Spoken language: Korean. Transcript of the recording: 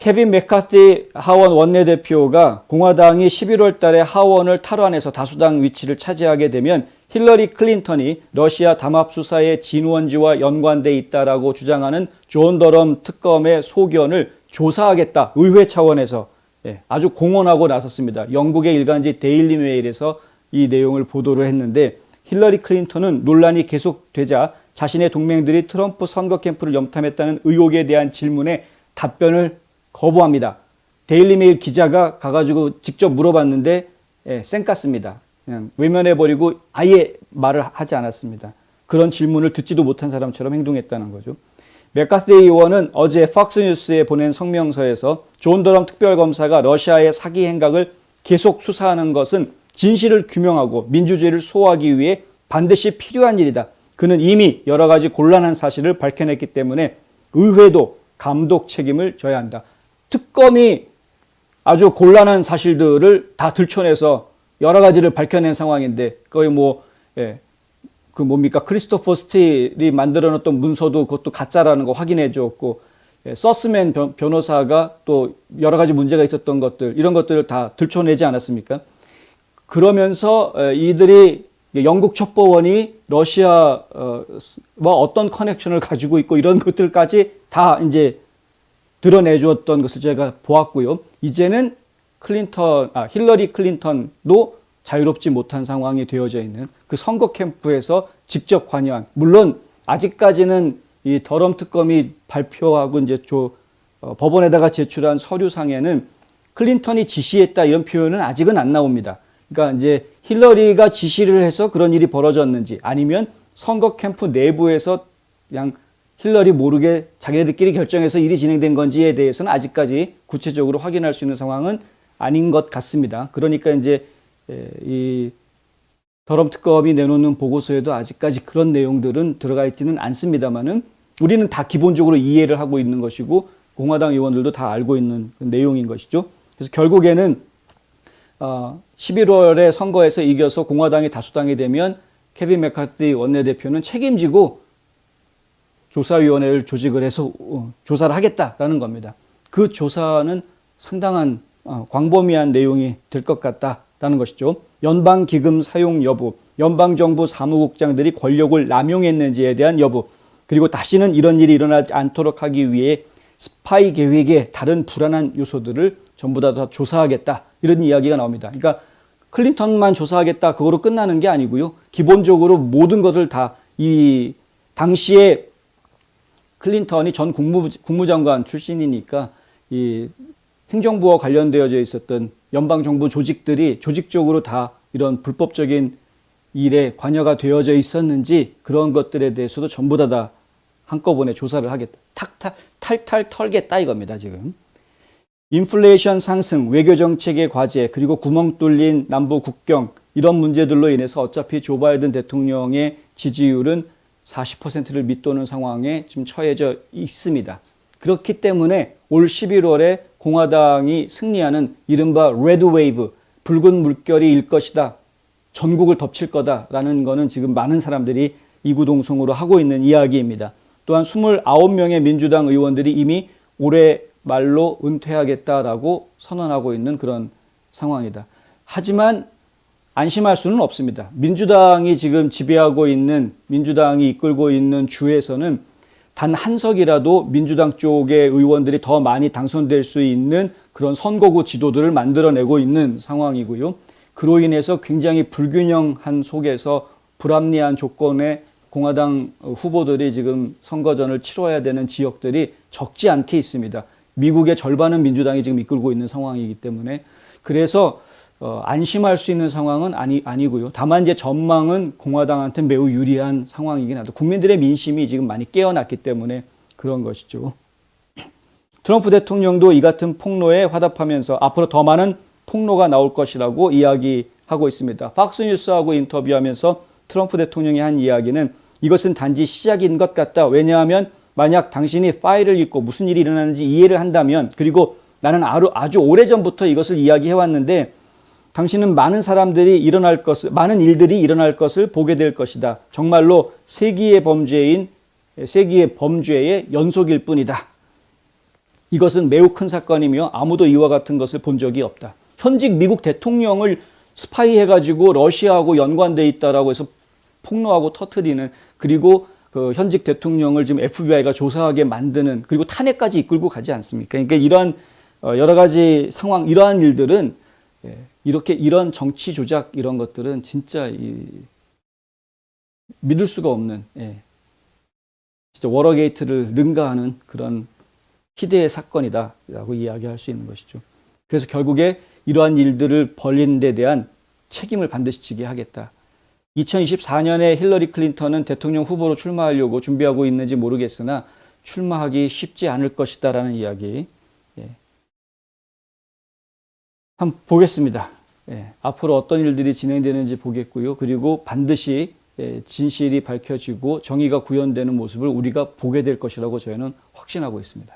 케빈 맥카티 하원 원내대표가 공화당이 11월 달에 하원을 탈환해서 다수당 위치를 차지하게 되면 힐러리 클린턴이 러시아 담합 수사의 진원지와 연관돼 있다라고 주장하는 존 더럼 특검의 소견을 조사하겠다. 의회 차원에서 아주 공언하고 나섰습니다. 영국의 일간지 데일리 메일에서 이 내용을 보도를 했는데 힐러리 클린턴은 논란이 계속되자 자신의 동맹들이 트럼프 선거 캠프를 염탐했다는 의혹에 대한 질문에 답변을 거부합니다. 데일리 메일 기자가 가가지고 직접 물어봤는데 쌩깠습니다. 그냥 외면해버리고 아예 말을 하지 않았습니다. 그런 질문을 듣지도 못한 사람처럼 행동했다는 거죠. 맥카티 의원은 어제 팍스뉴스에 보낸 성명서에서 존 더럼 특별검사가 러시아의 사기 행각을 계속 수사하는 것은 진실을 규명하고 민주주의를 수호하기 위해 반드시 필요한 일이다. 그는 이미 여러 가지 곤란한 사실을 밝혀냈기 때문에 의회도 감독 책임을 져야 한다. 특검이 아주 곤란한 사실들을 다 들춰내서 여러 가지를 밝혀낸 상황인데 거의 그 뭡니까 크리스토퍼 스틸이 만들어놨던 문서도 그것도 가짜라는 거 확인해 줬고 서스맨 변호사가 또 여러 가지 문제가 있었던 것들 이런 것들을 다 들춰내지 않았습니까? 그러면서 이들이 영국 첩보원이 러시아와 어떤 커넥션을 가지고 있고 이런 것들까지 다 이제 드러내주었던 것을 제가 보았고요. 이제는 힐러리 클린턴도 자유롭지 못한 상황이 되어져 있는 그 선거 캠프에서 직접 관여한, 물론 아직까지는 이 더럼 특검이 발표하고 이제 법원에다가 제출한 서류상에는 클린턴이 지시했다 이런 표현은 아직은 안 나옵니다. 그러니까 이제 힐러리가 지시를 해서 그런 일이 벌어졌는지 아니면 선거 캠프 내부에서 그냥 힐러리 모르게 자기네들끼리 결정해서 일이 진행된 건지에 대해서는 아직까지 구체적으로 확인할 수 있는 상황은 아닌 것 같습니다. 그러니까 이제 이 더럼 특검이 내놓는 보고서에도 아직까지 그런 내용들은 들어가 있지는 않습니다만은 우리는 다 기본적으로 이해를 하고 있는 것이고 공화당 의원들도 다 알고 있는 내용인 것이죠. 그래서 결국에는 11월에 선거에서 이겨서 공화당이 다수당이 되면 케빈 맥카티 원내대표는 책임지고 조사위원회를 조직을 해서 조사를 하겠다라는 겁니다. 그 조사는 상당한 광범위한 내용이 될 것 같다라는 것이죠. 연방기금 사용 여부, 연방정부 사무국장들이 권력을 남용했는지에 대한 여부, 그리고 다시는 이런 일이 일어나지 않도록 하기 위해 스파이 계획의 다른 불안한 요소들을 전부 다 조사하겠다 이런 이야기가 나옵니다. 그러니까 클린턴만 조사하겠다 그거로 끝나는 게 아니고요. 기본적으로 모든 것을 다 이 당시에 클린턴이 전 국무장관 출신이니까 이 행정부와 관련되어져 있었던 연방정부 조직들이 조직적으로 다 이런 불법적인 일에 관여가 되어져 있었는지 그런 것들에 대해서도 전부 다 한꺼번에 조사를 하겠다. 탈탈 털겠다 이겁니다, 지금. 인플레이션 상승, 외교정책의 과제, 그리고 구멍 뚫린 남부 국경 이런 문제들로 인해서 어차피 조 바이든 대통령의 지지율은 40%를 밑도는 상황에 지금 처해져 있습니다. 그렇기 때문에 올 11월에 공화당이 승리하는 이른바 레드 웨이브, 붉은 물결이 일 것이다. 전국을 덮칠 거다라는 거는 지금 많은 사람들이 이구동성으로 하고 있는 이야기입니다. 또한 29명의 민주당 의원들이 이미 올해 말로 은퇴하겠다라고 선언하고 있는 그런 상황이다. 하지만 안심할 수는 없습니다. 민주당이 지금 지배하고 있는, 민주당이 이끌고 있는 주에서는 단 한 석이라도 민주당 쪽의 의원들이 더 많이 당선될 수 있는 그런 선거구 지도들을 만들어내고 있는 상황이고요. 그로 인해서 굉장히 불균형한 속에서 불합리한 조건의 공화당 후보들이 지금 선거전을 치러야 되는 지역들이 적지 않게 있습니다. 미국의 절반은 민주당이 지금 이끌고 있는 상황이기 때문에 그래서 안심할 수 있는 상황은 아니고요. 다만 이제 전망은 공화당한테 매우 유리한 상황이긴 하다. 국민들의 민심이 지금 많이 깨어났기 때문에 그런 것이죠. 트럼프 대통령도 이 같은 폭로에 화답하면서 앞으로 더 많은 폭로가 나올 것이라고 이야기하고 있습니다. 팍스뉴스하고 인터뷰하면서 트럼프 대통령이 한 이야기는 이것은 단지 시작인 것 같다. 왜냐하면 만약 당신이 파일을 읽고 무슨 일이 일어나는지 이해를 한다면, 그리고 나는 아주 오래전부터 이것을 이야기해왔는데 당신은 많은 일들이 일어날 것을 보게 될 것이다. 정말로 세기의 범죄의 연속일 뿐이다. 이것은 매우 큰 사건이며 아무도 이와 같은 것을 본 적이 없다. 현직 미국 대통령을 스파이해가지고 러시아하고 연관돼 있다라고 해서 폭로하고 터트리는, 그리고 그 현직 대통령을 지금 FBI가 조사하게 만드는, 그리고 탄핵까지 이끌고 가지 않습니까? 그러니까 이러한 여러 가지 상황, 이러한 일들은 이렇게 이런 정치 조작 이런 것들은 진짜 믿을 수가 없는, 진짜 워러게이트를 능가하는 그런 희대의 사건이다라고 이야기할 수 있는 것이죠. 그래서 결국에 이러한 일들을 벌린 데 대한 책임을 반드시 지게 하겠다. 2024년에 힐러리 클린턴은 대통령 후보로 출마하려고 준비하고 있는지 모르겠으나 출마하기 쉽지 않을 것이다라는 이야기. 한번 보겠습니다. 앞으로 어떤 일들이 진행되는지 보겠고요. 그리고 반드시 진실이 밝혀지고 정의가 구현되는 모습을 우리가 보게 될 것이라고 저희는 확신하고 있습니다.